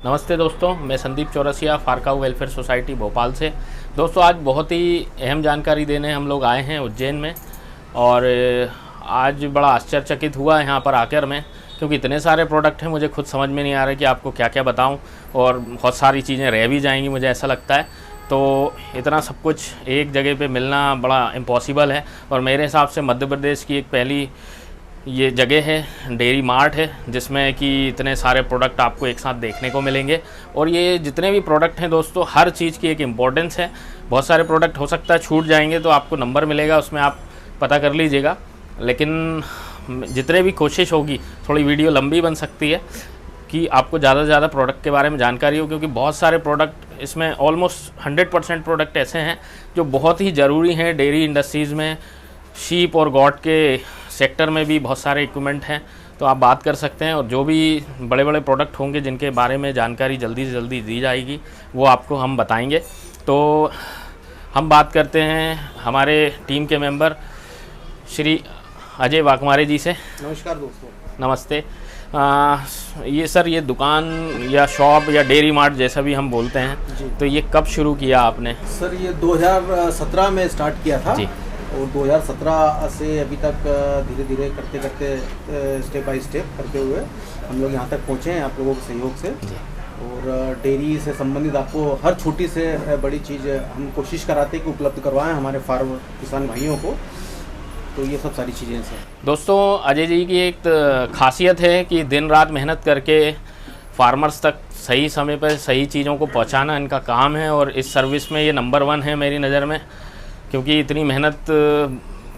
नमस्ते दोस्तों, मैं संदीप चौरसिया फारकाऊ वेलफेयर सोसाइटी भोपाल से। दोस्तों आज बहुत ही अहम जानकारी देने हम लोग आए हैं उज्जैन में। और आज बड़ा आश्चर्यचकित हुआ यहाँ पर आकर मैं, क्योंकि इतने सारे प्रोडक्ट हैं, मुझे खुद समझ में नहीं आ रहा कि आपको क्या क्या बताऊँ, और बहुत सारी चीज़ें रह भी जाएंगी मुझे ऐसा लगता है। तो इतना सब कुछ एक जगह पे मिलना बड़ा इम्पॉसिबल है। और मेरे हिसाब से मध्य प्रदेश की एक पहली ये जगह है, डेयरी मार्ट है, जिसमें कि इतने सारे प्रोडक्ट आपको एक साथ देखने को मिलेंगे। और ये जितने भी प्रोडक्ट हैं दोस्तों, हर चीज़ की एक इम्पोर्टेंस है। बहुत सारे प्रोडक्ट हो सकता है छूट जाएंगे, तो आपको नंबर मिलेगा, उसमें आप पता कर लीजिएगा। लेकिन जितने भी कोशिश होगी, थोड़ी वीडियो लंबी बन सकती है कि आपको ज़्यादा से ज़्यादा प्रोडक्ट के बारे में जानकारी हो, क्योंकि बहुत सारे प्रोडक्ट इसमें ऑलमोस्ट 100% प्रोडक्ट ऐसे हैं जो बहुत ही ज़रूरी हैं डेयरी इंडस्ट्रीज़ में। शीप और गॉट के सेक्टर में भी बहुत सारे इक्विपमेंट हैं, तो आप बात कर सकते हैं। और जो भी बड़े बड़े प्रोडक्ट होंगे जिनके बारे में जानकारी जल्दी से जल्दी दी जाएगी, वो आपको हम बताएंगे। तो हम बात करते हैं हमारे टीम के मेंबर श्री अजय वाघमारे जी से। नमस्कार दोस्तों। नमस्ते। ये सर, ये दुकान या शॉप या डेयरी मार्ट जैसा भी हम बोलते हैं, तो ये कब शुरू किया आपने? सर ये 2017 में स्टार्ट किया था जी। और 2017 से अभी तक धीरे धीरे करते करते स्टेप बाय स्टेप करते हुए हम लोग यहाँ तक पहुँचे हैं आप लोगों के सहयोग से। और डेयरी से संबंधित आपको हर छोटी से बड़ी चीज़ हम कोशिश कराते हैं कि उपलब्ध करवाएं हमारे फार्म किसान भाइयों को। तो ये सब सारी चीज़ें सर। दोस्तों अजय जी की एक खासियत है कि दिन रात मेहनत करके फार्मर्स तक सही समय पर सही चीज़ों को पहुंचाना इनका काम है। और इस सर्विस में ये नंबर 1 है मेरी नज़र में, क्योंकि इतनी मेहनत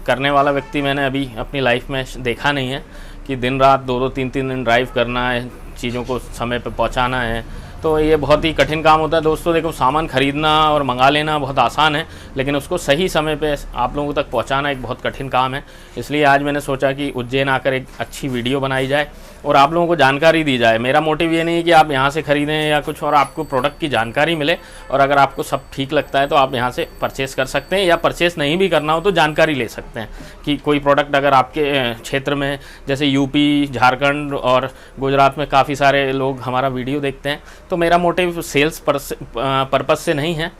करने वाला व्यक्ति मैंने अभी अपनी लाइफ में देखा नहीं है कि दिन रात 2-2 3-3 दिन ड्राइव करना है, चीज़ों को समय पर पहुंचाना है। तो ये बहुत ही कठिन काम होता है दोस्तों। देखो, सामान ख़रीदना और मंगा लेना बहुत आसान है, लेकिन उसको सही समय पे आप लोगों तक पहुंचाना एक बहुत कठिन काम है। इसलिए आज मैंने सोचा कि उज्जैन आकर एक अच्छी वीडियो बनाई जाए और आप लोगों को जानकारी दी जाए। मेरा मोटिव ये नहीं है कि आप यहाँ से ख़रीदें या कुछ, और आपको प्रोडक्ट की जानकारी मिले। और अगर आपको सब ठीक लगता है तो आप यहाँ से परचेज़ कर सकते हैं, या परचेज़ नहीं भी करना हो तो जानकारी ले सकते हैं कि कोई प्रोडक्ट अगर आपके क्षेत्र में, जैसे यूपी, झारखंड और गुजरात में काफ़ी सारे लोग हमारा वीडियो देखते हैं। तो मेरा मोटिव सेल्स पर्पस से नहीं है,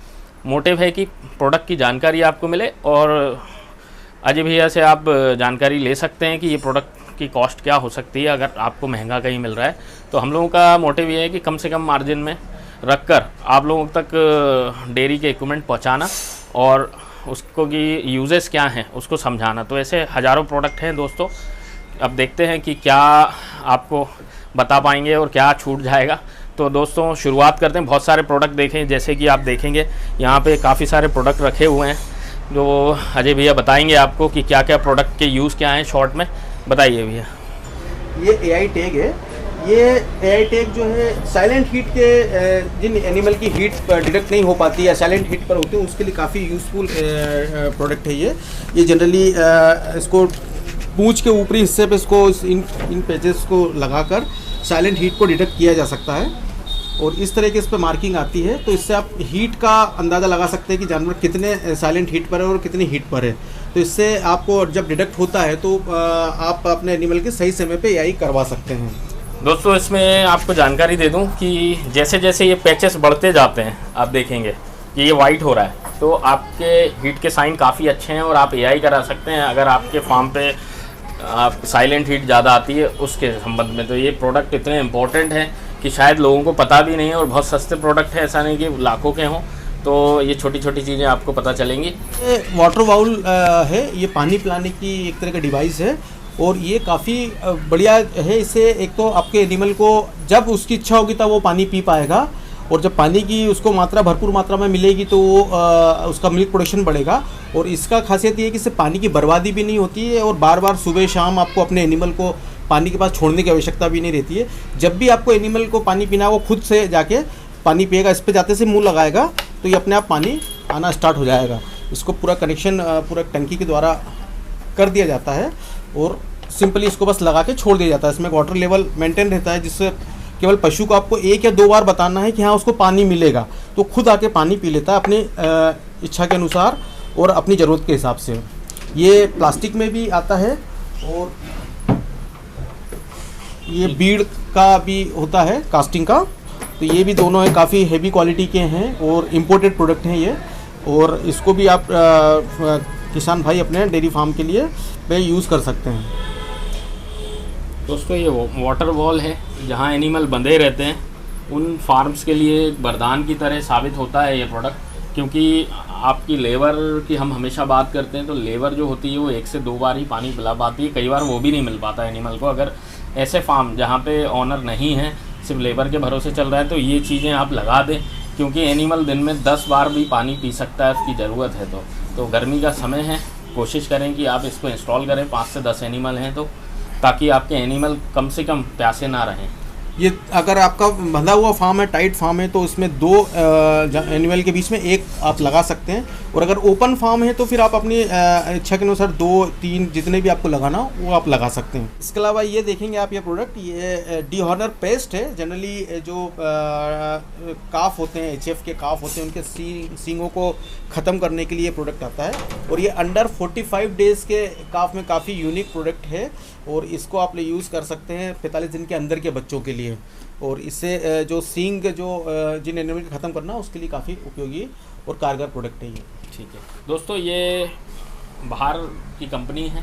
मोटिव है कि प्रोडक्ट की जानकारी आपको मिले। और अजय भैया से आप जानकारी ले सकते हैं कि ये प्रोडक्ट की कॉस्ट क्या हो सकती है अगर आपको महंगा कहीं मिल रहा है। तो हम लोगों का मोटिव ये है कि कम से कम मार्जिन में रखकर आप लोगों तक डेयरी के इक्विपमेंट पहुंचाना और उसको की यूजेस क्या हैं उसको समझाना। तो ऐसे हज़ारों प्रोडक्ट हैं दोस्तों, अब देखते हैं कि क्या आपको बता पाएंगे और क्या छूट जाएगा। तो दोस्तों शुरुआत करते हैं। बहुत सारे प्रोडक्ट देखें, जैसे कि आप देखेंगे यहाँ पे काफ़ी सारे प्रोडक्ट रखे हुए हैं जो अजय भैया बताएंगे आपको कि क्या क्या प्रोडक्ट के यूज़ क्या हैं। शॉर्ट में बताइए भैया। ये AI टैग है। ये AI टैग जो है साइलेंट हीट के जिन एनिमल की हीट डिटेक्ट नहीं हो पाती या साइलेंट हीट पर होते हैं उसके लिए काफ़ी यूज़फुल प्रोडक्ट है ये जनरली इसको पूंछ के ऊपरी हिस्से पे इसको इन पेजेस को लगाकर साइलेंट हीट को डिटेक्ट किया जा सकता है। और इस तरह के इस पर मार्किंग आती है, तो इससे आप हीट का अंदाज़ा लगा सकते हैं कि जानवर कितने साइलेंट हीट पर है और कितनी हीट पर है। तो इससे आपको जब डिटेक्ट होता है तो आप अपने एनिमल के सही समय पे AI करवा सकते हैं। दोस्तों इसमें आपको जानकारी दे दूं कि जैसे जैसे ये पैचेस बढ़ते जाते हैं, आप देखेंगे कि ये वाइट हो रहा है, तो आपके हीट के साइन काफ़ी अच्छे हैं और आप AI करा सकते हैं अगर आपके फार्म पे आप साइलेंट हीट ज़्यादा आती है उसके संबंध में। तो ये प्रोडक्ट इतने इम्पोर्टेंट हैं कि शायद लोगों को पता भी नहीं है, और बहुत सस्ते प्रोडक्ट है, ऐसा नहीं कि लाखों के हों। तो ये छोटी छोटी चीज़ें आपको पता चलेंगी। ये वाटर बाउल है, ये पानी पिलाने की एक तरह का डिवाइस है और ये काफ़ी बढ़िया है। इससे एक तो आपके एनिमल को जब उसकी इच्छा होगी तब वो पानी पी पाएगा, और जब पानी की उसको मात्रा भरपूर मात्रा में मिलेगी तो उसका मिल्क प्रोडक्शन बढ़ेगा। और इसका खासियत ये है कि इससे पानी की बर्बादी भी नहीं होती है और बार बार सुबह शाम आपको अपने एनिमल को पानी के पास छोड़ने की आवश्यकता भी नहीं रहती है। जब भी आपको एनिमल को पानी पीना है वो खुद से जाके पानी पिएगा, इस पर जाते से मुंह लगाएगा तो ये अपने आप पानी आना स्टार्ट हो जाएगा। इसको पूरा कनेक्शन पूरा टंकी के द्वारा कर दिया जाता है और सिंपली इसको बस लगा के छोड़ दिया जाता है। इसमें वाटर लेवल मेंटेन रहता है, जिससे केवल पशु को आपको 1 या 2 बार बताना है कि हाँ उसको पानी मिलेगा, तो खुद आके पानी पी लेता है अपनी इच्छा के अनुसार और अपनी ज़रूरत के हिसाब से। ये प्लास्टिक में भी आता है और ये बीड़ का भी होता है, कास्टिंग का, तो ये भी दोनों है काफ़ी हेवी क्वालिटी के हैं और इम्पोर्टेड प्रोडक्ट हैं ये, और इसको भी आप किसान भाई अपने डेयरी फार्म के लिए पे यूज़ कर सकते हैं। दोस्तों ये वाटर वॉल है जहाँ एनिमल बंधे रहते हैं, उन फार्म्स के लिए एक वरदान की तरह साबित होता है ये प्रोडक्ट, क्योंकि आपकी लेबर की हम हमेशा बात करते हैं तो लेबर जो होती है वो 1 से 2 बार ही पानी पिला पाती है, कई बार वो भी नहीं मिल पाता एनिमल को। अगर ऐसे फार्म जहाँ पे ऑनर नहीं है, सिर्फ लेबर के भरोसे चल रहा है, तो ये चीज़ें आप लगा दें, क्योंकि एनिमल दिन में 10 बार भी पानी पी सकता है उसकी ज़रूरत है। तो गर्मी का समय है, कोशिश करें कि आप इसको इंस्टॉल करें, 5 से 10 एनिमल हैं तो, ताकि आपके एनिमल कम से कम प्यासे ना रहें। ये अगर आपका बंधा हुआ फार्म है, टाइट फार्म है, तो इसमें 2 एनिमल के बीच में 1 आप लगा सकते हैं, और अगर ओपन फार्म है तो फिर आप अपनी इच्छा के अनुसार 2-3 जितने भी आपको लगाना हो वो आप लगा सकते हैं। इसके अलावा ये देखेंगे आप ये प्रोडक्ट, ये डीहॉर्नर पेस्ट है। जनरली जो काफ होते हैं, HF के काफ होते हैं, उनके सींगों को ख़त्म करने के लिए ये प्रोडक्ट आता है, और ये अंडर 45 डेज़ के काफ में काफ़ी यूनिक प्रोडक्ट है, और इसको आप यूज़ कर सकते हैं 45 दिन के अंदर के बच्चों के लिए। और इससे जो सींग जो जिन एनिमल को ख़त्म करना उसके लिए काफ़ी उपयोगी और कारगर प्रोडक्ट है ये। ठीक है दोस्तों, ये बाहर की कंपनी है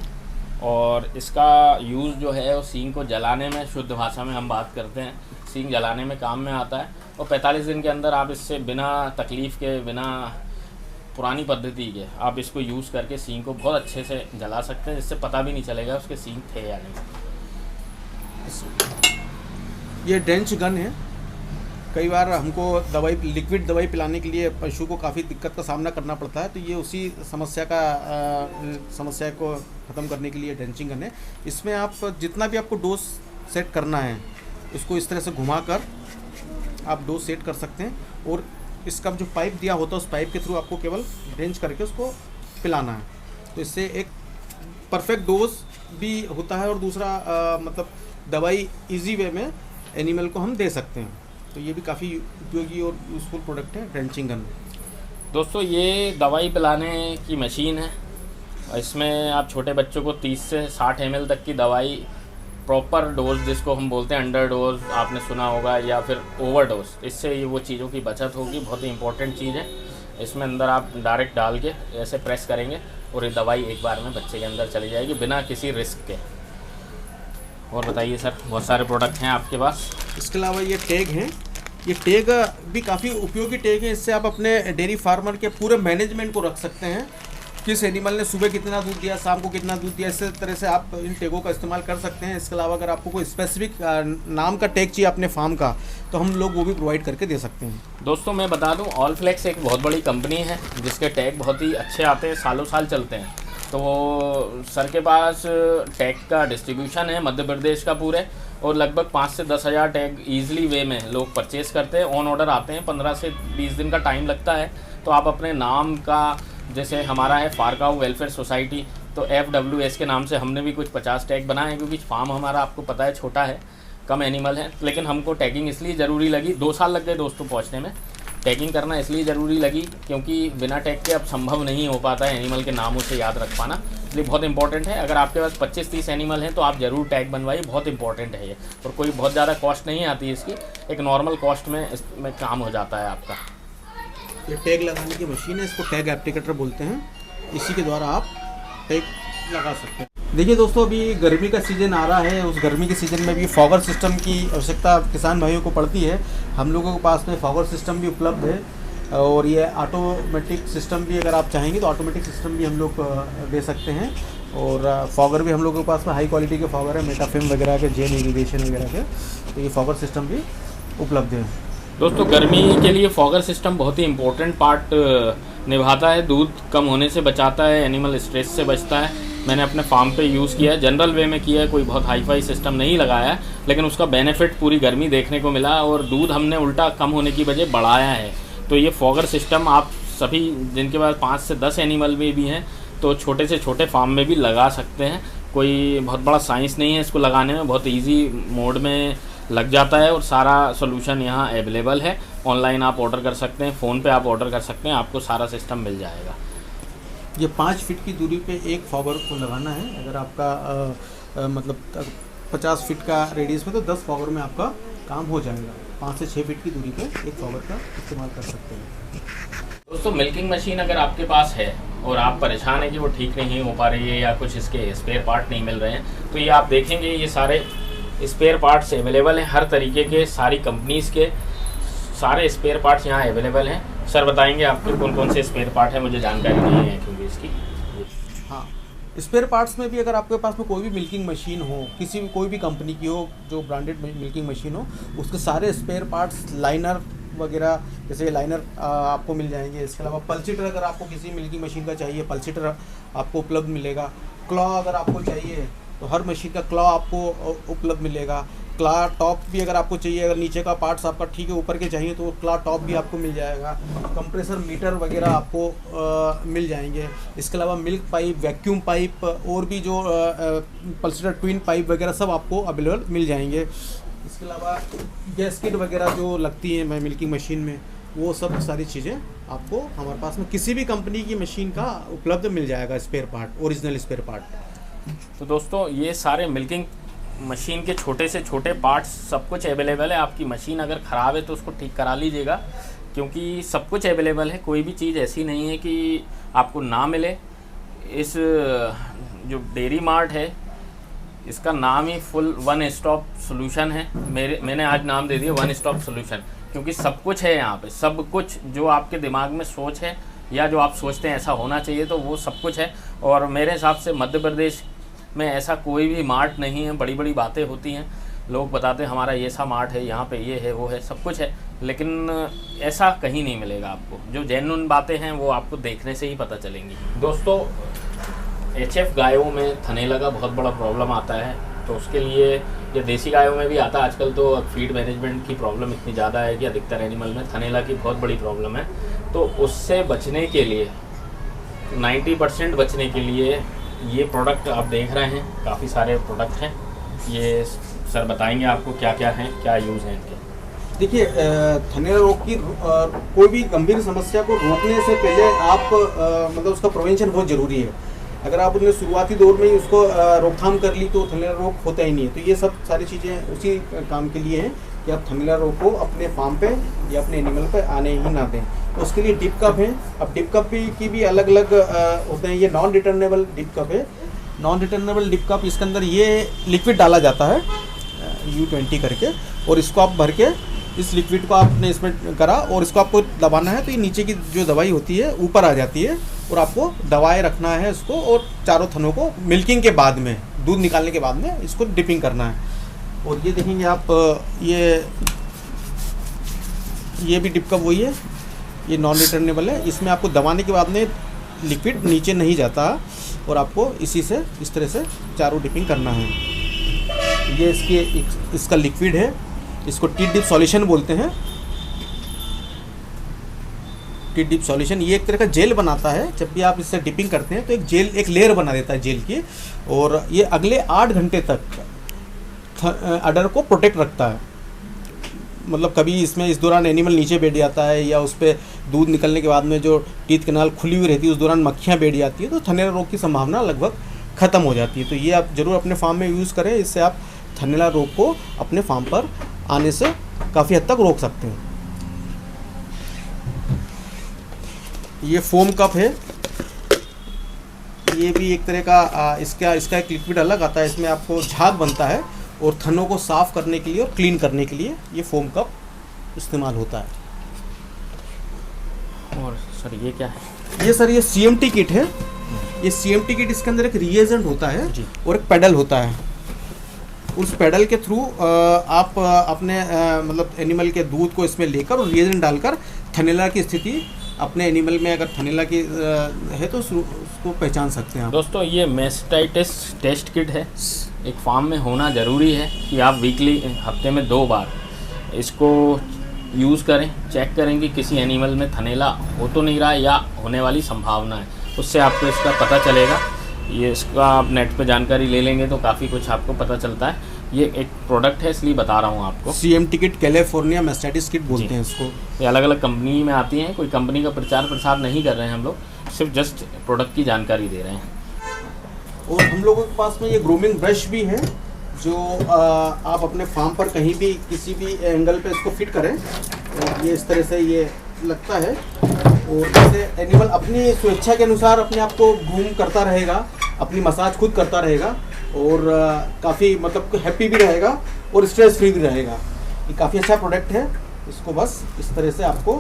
और इसका यूज़ जो है वो सींग को जलाने में, शुद्ध भाषा में हम बात करते हैं, सींग जलाने में काम में आता है, और 45 दिन के अंदर आप इससे बिना तकलीफ़ के, बिना पुरानी पद्धति के आप इसको यूज़ करके सींग को बहुत अच्छे से जला सकते हैं, जिससे पता भी नहीं चलेगा उसके सींग थे या नहीं। ये डेंच गन है। कई बार हमको लिक्विड दवाई पिलाने के लिए पशु को काफ़ी दिक्कत का सामना करना पड़ता है, तो ये उसी समस्या को ख़त्म करने के लिए डेंचिंग गन है। इसमें आप जितना भी आपको डोज सेट करना है उसको इस तरह से घुमाकर आप डोज सेट कर सकते हैं, और इसका जो पाइप दिया होता है उस पाइप के थ्रू आपको केवल रेंज करके उसको पिलाना है, तो इससे एक परफेक्ट डोज भी होता है, और दूसरा मतलब दवाई इजी वे में एनिमल को हम दे सकते हैं। तो ये भी काफ़ी उपयोगी और यूज़फुल प्रोडक्ट है ड्रेंचिंग गन। दोस्तों ये दवाई पिलाने की मशीन है, इसमें आप छोटे बच्चों को 30 से 60 ml तक की दवाई प्रॉपर डोज, जिसको हम बोलते हैं अंडर डोज, आपने सुना होगा, या फिर ओवर डोज, इससे ये वो चीज़ों की बचत होगी। बहुत ही इंपॉर्टेंट चीज़ है। इसमें अंदर आप डायरेक्ट डाल के ऐसे प्रेस करेंगे और ये दवाई एक बार में बच्चे के अंदर चली जाएगी बिना किसी रिस्क के। और बताइए सर, बहुत सारे प्रोडक्ट हैं आपके पास। इसके अलावा ये टैग हैं, ये टैग भी काफ़ी उपयोगी टैग है। इससे आप अपने डेयरी फार्मर के पूरे मैनेजमेंट को रख सकते हैं, किस एनिमल ने सुबह कितना दूध दिया, शाम को कितना दूध दिया, इस तरह से आप इन टैगों का इस्तेमाल कर सकते हैं। इसके अलावा अगर आपको कोई स्पेसिफिक नाम का टैग चाहिए अपने फार्म का, तो हम लोग वो भी प्रोवाइड करके दे सकते हैं। दोस्तों मैं बता दूं, ऑल फ्लेक्स एक बहुत बड़ी कंपनी है जिसके टैग बहुत ही अच्छे आते हैं, सालों साल चलते हैं। तो सर के पास टैग का डिस्ट्रीब्यूशन है मध्य प्रदेश का पूरे, और लगभग 5 से 10 हज़ार टैग ईजिली वे में लोग परचेज़ करते हैं। ऑन ऑर्डर आते हैं, 15 से 20 दिन का टाइम लगता है। तो आप अपने नाम का, जैसे हमारा है फारकाऊ वेलफेयर सोसाइटी, तो FWS के नाम से हमने भी कुछ 50 टैग बनाए हैं, क्योंकि फार्म हमारा आपको पता है छोटा है, कम एनिमल है, लेकिन हमको टैगिंग इसलिए ज़रूरी लगी, 2 साल लग गए दोस्तों पहुँचने में। टैगिंग करना इसलिए ज़रूरी लगी क्योंकि बिना टैग के अब संभव नहीं हो पाता है एनिमल के नामों से याद रख पाना, इसलिए बहुत इंपॉर्टेंट है। अगर आपके पास 25-30 एनिमल हैं तो आप ज़रूर टैग बनवाइए, बहुत इंपॉर्टेंट है ये, और कोई बहुत ज़्यादा कॉस्ट नहीं आती है इसकी, एक नॉर्मल कॉस्ट में इसमें काम हो जाता है आपका। ये टैग लगाने की मशीन है, इसको टैग एप्लीकेटर बोलते हैं, इसी के द्वारा आप टैग लगा सकते हैं। देखिए दोस्तों, अभी गर्मी का सीज़न आ रहा है, उस गर्मी के सीज़न में भी फॉगर सिस्टम की आवश्यकता किसान भाइयों को पड़ती है। हम लोगों के पास में फॉगर सिस्टम भी उपलब्ध है, और ये ऑटोमेटिक सिस्टम भी अगर आप चाहेंगे तो ऑटोमेटिक सिस्टम भी हम लोग दे सकते हैं। और फॉगर भी हम लोगों के पास में हाई क्वालिटी के फॉगर है, मेटाफिल्म वगैरह के, जेन इरिगेशन वगैरह के, तो ये फॉगर सिस्टम भी उपलब्ध है। दोस्तों गर्मी के लिए फॉगर सिस्टम बहुत ही इम्पोर्टेंट पार्ट निभाता है, दूध कम होने से बचाता है, एनिमल स्ट्रेस से बचता है। मैंने अपने फार्म पे यूज़ किया है, जनरल वे में किया है, कोई बहुत हाई फाई सिस्टम नहीं लगाया है, लेकिन उसका बेनिफिट पूरी गर्मी देखने को मिला, और दूध हमने उल्टा कम होने की वजह बढ़ाया है। तो ये फॉगर सिस्टम आप सभी जिनके पास 5 से 10 एनिमल में भी हैं, तो छोटे से छोटे फार्म में भी लगा सकते हैं। कोई बहुत बड़ा साइंस नहीं है इसको लगाने में, बहुत ईजी मोड में लग जाता है, और सारा सोल्यूशन यहाँ अवेलेबल है। ऑनलाइन आप ऑर्डर कर सकते हैं, फ़ोन पे आप ऑर्डर कर सकते हैं, आपको सारा सिस्टम मिल जाएगा। ये 5 फीट की दूरी पे एक फॉगर को लगाना है। अगर आपका मतलब 50 फीट का रेडियस में, तो 10 फॉगर में आपका काम हो जाएगा। 5 से 6 फीट की दूरी पे एक फ्लावर का इस्तेमाल कर सकते हैं। दोस्तों मिल्किंग मशीन अगर आपके पास है और आप परेशान हैं कि वो ठीक नहीं हो पा रही है या कुछ इसके स्पेयर पार्ट नहीं मिल रहे हैं, तो ये आप देखेंगे ये सारे स्पेयर पार्ट्स अवेलेबल हैं। हर तरीके के सारी कंपनीज़ के सारे स्पेयर पार्ट्स यहाँ अवेलेबल हैं। सर बताएंगे आपके कौन कौन से स्पेयर पार्ट हैं, मुझे जानकारी नहीं है क्योंकि इसकी। हाँ, स्पेयर पार्ट्स में भी अगर आपके पास में कोई भी मिल्किंग मशीन हो, कोई भी कंपनी की हो जो ब्रांडेड मिल्किंग मशीन हो, उसके सारे स्पेयर पार्ट्स, लाइनर वगैरह, जैसे लाइनर आपको मिल जाएंगे। इसके अलावा पल्सीटर अगर आपको किसी मिल्किंग मशीन का चाहिए, पल्सीटर आपको उपलब्ध मिलेगा। क्लॉ अगर आपको चाहिए तो हर मशीन का क्लॉ आपको उपलब्ध मिलेगा। क्लॉ टॉप भी अगर आपको चाहिए, अगर नीचे का पार्ट्स आपका ठीक है, ऊपर के चाहिए तो क्लॉ टॉप भी आपको मिल जाएगा। कंप्रेसर मीटर वगैरह आपको मिल जाएंगे। इसके अलावा मिल्क पाइप, वैक्यूम पाइप और भी जो पल्सीटर ट्विन पाइप वगैरह सब आपको अवेलेबल मिल जाएंगे। इसके अलावा गैस्केट वगैरह जो लगती हैं मिल्किंग मशीन में, वो सब सारी चीज़ें आपको हमारे पास में किसी भी कंपनी की मशीन का उपलब्ध मिल जाएगा, spare part, original spare part. तो दोस्तों ये सारे मिल्किंग मशीन के छोटे से छोटे पार्ट्स सब कुछ अवेलेबल है। आपकी मशीन अगर ख़राब है तो उसको ठीक करा लीजिएगा, क्योंकि सब कुछ अवेलेबल है। कोई भी चीज़ ऐसी नहीं है कि आपको ना मिले। इस जो डेयरी मार्ट है इसका नाम ही फुल वन स्टॉप सॉल्यूशन है। मैंने आज नाम दे दिया वन स्टॉप सॉल्यूशन, क्योंकि सब कुछ है यहाँ पे। सब कुछ जो आपके दिमाग में सोच है या जो आप सोचते हैं ऐसा होना चाहिए, तो वो सब कुछ है। और मेरे हिसाब से मध्य प्रदेश में ऐसा कोई भी मार्ट नहीं है। बड़ी बड़ी बातें होती हैं, लोग बताते हैं हमारा ये सा मार्ट है, यहाँ पे ये है वो है, सब कुछ है, लेकिन ऐसा कहीं नहीं मिलेगा आपको। जो जेन्युइन बातें हैं वो आपको देखने से ही पता चलेंगी। दोस्तों HF गायों में थनैला का बहुत बड़ा प्रॉब्लम आता है, तो उसके लिए ये देसी गायों में भी आता है आजकल। तो फीड मैनेजमेंट की प्रॉब्लम इतनी ज़्यादा है कि अधिकतर एनिमल में थनैला की बहुत बड़ी प्रॉब्लम है। तो उससे बचने के लिए 90% बचने के लिए ये प्रोडक्ट आप देख रहे हैं, काफ़ी सारे प्रोडक्ट हैं। ये सर बताएंगे आपको क्या क्या हैं, क्या यूज़ हैं इनके। देखिए, थनैला रोग की कोई भी गंभीर समस्या को रोकने से पहले आप मतलब उसका प्रिवेंशन बहुत ज़रूरी है। अगर आप उसने शुरुआती दौर में ही उसको रोकथाम कर ली तो थनैला रोग होता ही नहीं है। तो ये सब सारी चीज़ें उसी काम के लिए हैं कि आप थनैला रोग को अपने फार्म पे या अपने एनिमल पे आने ही ना दें। तो उसके लिए डिप कप है। अब डिप कप की भी अलग अलग होते हैं। ये नॉन रिटर्नेबल डिप कप है। नॉन रिटर्नेबल डिप कप, इसके अंदर ये लिक्विड डाला जाता है U20 करके, और इसको आप भर के इस लिक्विड को आपने इसमें करा और इसको आपको दबाना है तो ये नीचे की जो दवाई होती है ऊपर आ जाती है, और आपको दबाए रखना है इसको। और चारों थनों को मिल्किंग के बाद में, दूध निकालने के बाद में इसको डिपिंग करना है। और ये देखेंगे आप, ये भी डिप कप वही है, ये नॉन रिटर्नेबल है। इसमें आपको दबाने के बाद में लिक्विड नीचे नहीं जाता, और आपको इसी से इस तरह से चारों डिपिंग करना है। ये इसका लिक्विड है, इसको टी डिप सॉल्यूशन बोलते हैं। टी डिप सॉल्यूशन ये एक तरह का जेल बनाता है। जब भी आप इससे डिपिंग करते हैं तो एक लेयर बना देता है जेल की, और ये अगले 8 घंटे तक अडर को प्रोटेक्ट रखता है। मतलब कभी इसमें इस दौरान एनिमल नीचे बैठ जाता है, या उस पर दूध निकलने के बाद में जो टीथ कैनाल खुली हुई रहती है उस दौरान मक्खियाँ बैठ जाती है, तो थनैला रोग की संभावना लगभग ख़त्म हो जाती है। तो ये आप ज़रूर अपने फार्म में यूज़ करें। इससे आप थनैला रोग को अपने फार्म पर आने से काफ़ी हद तक रोक सकते हैं। ये फोम कप है। ये भी एक तरह का इसका एक लिक्विड अलग आता है। इसमें आपको झाग बनता है, और थनों को साफ़ करने के लिए और क्लीन करने के लिए ये फोम कप इस्तेमाल होता है। और सर ये क्या है? ये सर ये CMT किट है। ये CMT किट, इसके अंदर एक रिएजेंट होता है और एक पेडल होता है। उस पेडल के थ्रू आप अपने मतलब एनिमल के दूध को इसमें लेकर और रिएजेंट डालकर थनैला की स्थिति अपने एनिमल में अगर थनैला की है तो उसको पहचान सकते हैं आप। दोस्तों ये मैस्टाइटिस टेस्ट किट है। एक फार्म में होना ज़रूरी है कि आप वीकली, हफ्ते में 2 बार इसको यूज़ करें। चेक करें कि किसी एनिमल में थनैला हो तो नहीं रहा है या होने वाली संभावना है, उससे आपको इसका पता चलेगा। ये इसका आप नेट पे जानकारी ले लेंगे तो काफ़ी कुछ आपको पता चलता है। ये एक प्रोडक्ट है इसलिए बता रहा हूँ आपको। CMT kit, California mastitis kit बोलते हैं इसको। ये अलग अलग कंपनी में आती हैं। कोई कंपनी का प्रचार प्रसार नहीं कर रहे हैं हम लोग, सिर्फ जस्ट प्रोडक्ट की जानकारी दे रहे हैं। और हम लोगों के पास में ये ग्रूमिंग ब्रश भी है। जो आप अपने फार्म पर कहीं भी किसी भी एंगल पे इसको फिट करें, और ये इस तरह से ये लगता है, और इससे एनिमल अपनी स्वेच्छा के अनुसार अपने आप को ग्रूम करता रहेगा, अपनी मसाज खुद करता रहेगा, और काफ़ी मतलब हैप्पी भी रहेगा और स्ट्रेस फ्री भी रहेगा। ये काफ़ी अच्छा प्रोडक्ट है। इसको बस इस तरह से आपको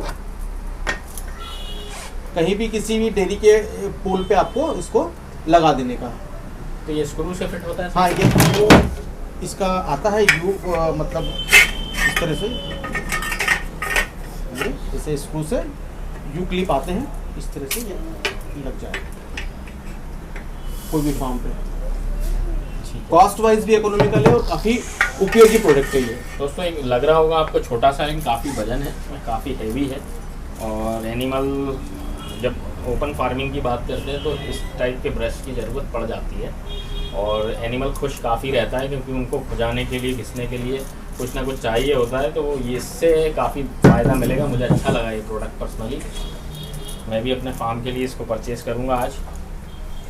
कहीं भी किसी भी डेयरी के पोल पे आपको इसको लगा देने का। तो ये स्क्रू से फिट होता है? हाँ, ये इसका आता है यू मतलब इस तरह से, ये जैसे स्क्रू से यू क्लिप आते हैं, इस तरह से ये लग जाए कोई भी फार्म पे। कॉस्ट वाइज भी इकोनॉमिकल है और काफ़ी उपयोगी प्रोडक्ट है ये। दोस्तों लग रहा होगा आपको छोटा सा, लेकिन काफ़ी वजन है, काफ़ी हैवी है। और एनिमल जब ओपन फार्मिंग की बात करते हैं तो इस टाइप के ब्रश की ज़रूरत पड़ जाती है, और एनिमल खुश काफ़ी रहता है क्योंकि उनको खुजाने के लिए, घिसने के लिए कुछ ना कुछ चाहिए होता है। तो इससे काफ़ी फ़ायदा मिलेगा। मुझे अच्छा लगा ये प्रोडक्ट पर्सनली। मैं भी अपने फार्म के लिए इसको परचेज़ करूँगा आज,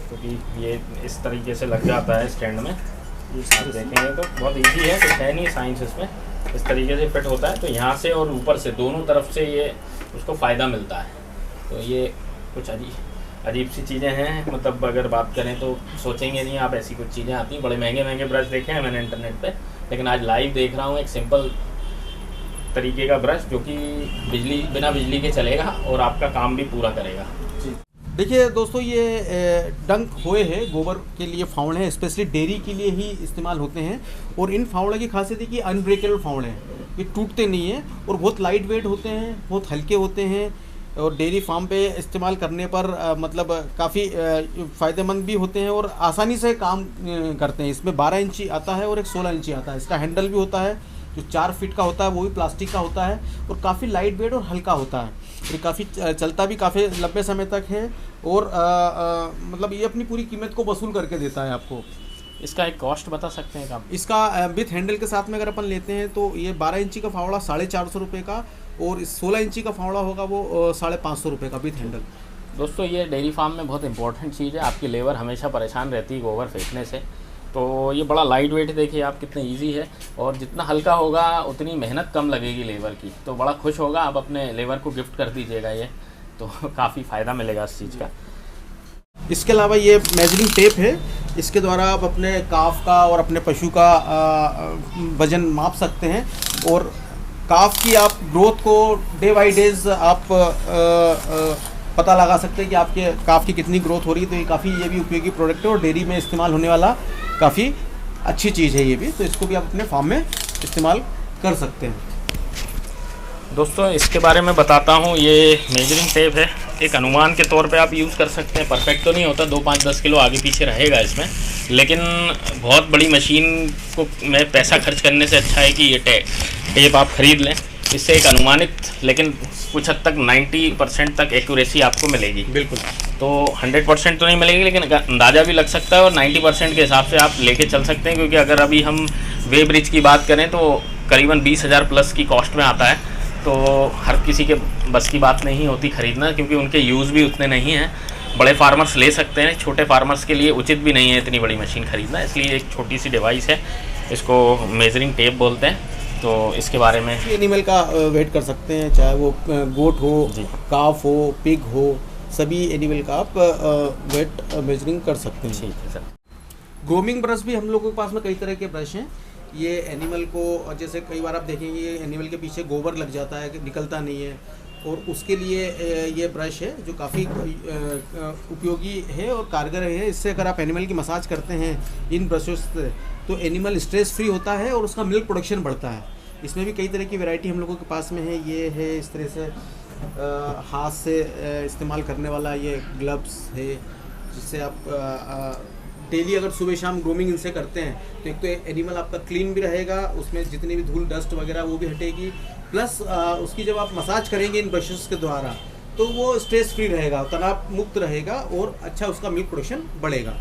क्योंकि ये इस तरीके से लग जाता है स्टैंड में। आप देखेंगे तो बहुत इजी है, कुछ है नहीं साइंस इसमें। इस तरीके से फिट होता है, तो यहाँ से और ऊपर से दोनों तरफ से ये उसको फ़ायदा मिलता है। तो ये कुछ अजीब सी चीज़ें हैं, मतलब अगर बात करें तो सोचेंगे नहीं आप ऐसी कुछ चीज़ें आती हैं। बड़े महंगे महंगे ब्रश देखे हैं मैंने इंटरनेट पे, लेकिन आज लाइव देख रहा हूँ एक सिंपल तरीके का ब्रश जो कि बिना बिजली के चलेगा और आपका काम भी पूरा करेगा। देखिए दोस्तों, ये डंक हुए हैं गोबर के लिए फावड़े हैं, स्पेशली डेयरी के लिए ही इस्तेमाल होते हैं। और इन फावड़े की खासियत है कि अनब्रेकेबल फावड़े हैं, ये टूटते नहीं हैं और बहुत लाइट वेट होते हैं, बहुत हल्के होते हैं, और डेयरी फार्म पे इस्तेमाल करने पर मतलब काफ़ी फ़ायदेमंद भी होते हैं और आसानी से काम करते हैं। इसमें 12 इंची आता है और एक 16 इंची आता है। इसका हैंडल भी होता है जो 4 फीट का होता है, वो भी प्लास्टिक का होता है और काफ़ी लाइट वेट और हल्का होता है। ये काफ़ी चलता भी काफ़ी लंबे समय तक है, और मतलब ये अपनी पूरी कीमत को वसूल करके देता है आपको। इसका एक कॉस्ट बता सकते हैं आप? इसका विथ हैंडल के साथ में अगर अपन लेते हैं तो ये 12 इंची का फावड़ा 450 रुपये का, और 16 इंची का फावड़ा होगा वो 550 रुपये का विथ हैंडल। दोस्तों ये डेयरी फार्म में बहुत इंपॉर्टेंट चीज़ है। आपकी लेबर हमेशा परेशान रहती है गोबर फेंकने से, तो ये बड़ा लाइट वेट देखिए आप कितने इजी है, और जितना हल्का होगा उतनी मेहनत कम लगेगी लेबर की। तो बड़ा खुश होगा, आप अपने लेबर को गिफ्ट कर दीजिएगा ये, तो काफ़ी फ़ायदा मिलेगा इस चीज़ का। इसके अलावा ये मेजरिंग टेप है, इसके द्वारा आप अपने काफ का और अपने पशु का वज़न माप सकते हैं, और काफ की आप ग्रोथ को डे बाई डेज आप पता लगा सकते हैं कि आपके काफ की कितनी ग्रोथ हो रही है। तो ये भी उपयोगी प्रोडक्ट है और डेयरी में इस्तेमाल होने वाला काफ़ी अच्छी चीज़ है ये भी। तो इसको भी आप अपने फार्म में इस्तेमाल कर सकते हैं। दोस्तों इसके बारे में बताता हूँ। ये मेजरिंग टेप है, एक अनुमान के तौर पे आप यूज़ कर सकते हैं। परफेक्ट तो नहीं होता, 2, 5, 10 किलो आगे पीछे रहेगा इसमें, लेकिन बहुत बड़ी मशीन को में पैसा खर्च करने से अच्छा है कि ये टेप आप ख़रीद लें। इससे एक अनुमानित लेकिन कुछ हद तक 90% तक एक्यूरेसी आपको मिलेगी। बिल्कुल। तो 100% तो नहीं मिलेगी, लेकिन अंदाज़ा भी लग सकता है, और 90% के हिसाब से आप लेके चल सकते हैं। क्योंकि अगर अभी हम वे ब्रिज की बात करें तो करीबन 20,000 प्लस की कॉस्ट में आता है। तो हर किसी के बस की बात नहीं होती ख़रीदना, क्योंकि उनके यूज़ भी उतने नहीं हैं। बड़े फार्मर्स ले सकते हैं, छोटे फार्मर्स के लिए उचित भी नहीं है इतनी बड़ी मशीन ख़रीदना। इसलिए एक छोटी सी डिवाइस है, इसको मेजरिंग टेप बोलते हैं। तो इसके बारे में एनिमल का वेट कर सकते हैं, चाहे वो गोट हो, काफ हो, पिग हो, सभी एनिमल का आप वेट मेजरिंग कर सकते हैं। ठीक है सर। ग्रूमिंग ब्रश भी हम लोगों के पास में कई तरह के ब्रश हैं। ये एनिमल को, जैसे कई बार आप देखेंगे ये एनिमल के पीछे गोबर लग जाता है, निकलता नहीं है, और उसके लिए ये ब्रश है जो काफ़ी उपयोगी है और कारगर है। इससे अगर आप एनिमल की मसाज करते हैं इन ब्रशों से तो एनिमल स्ट्रेस फ्री होता है और उसका मिल्क प्रोडक्शन बढ़ता है। इसमें भी कई तरह की वैरायटी हम लोगों के पास में है। ये है इस तरह से हाथ से इस्तेमाल करने वाला ये ग्लव्स है, जिससे आप डेली अगर सुबह शाम ग्रूमिंग इनसे करते हैं तो एक तो एनिमल आपका क्लीन भी रहेगा, उसमें जितनी भी धूल डस्ट वगैरह वो भी हटेगी, प्लस उसकी जब आप मसाज करेंगे इन ब्रशेस के द्वारा तो वो स्ट्रेस फ्री रहेगा, तनाव मुक्त रहेगा और अच्छा उसका मिल्क प्रोडक्शन बढ़ेगा।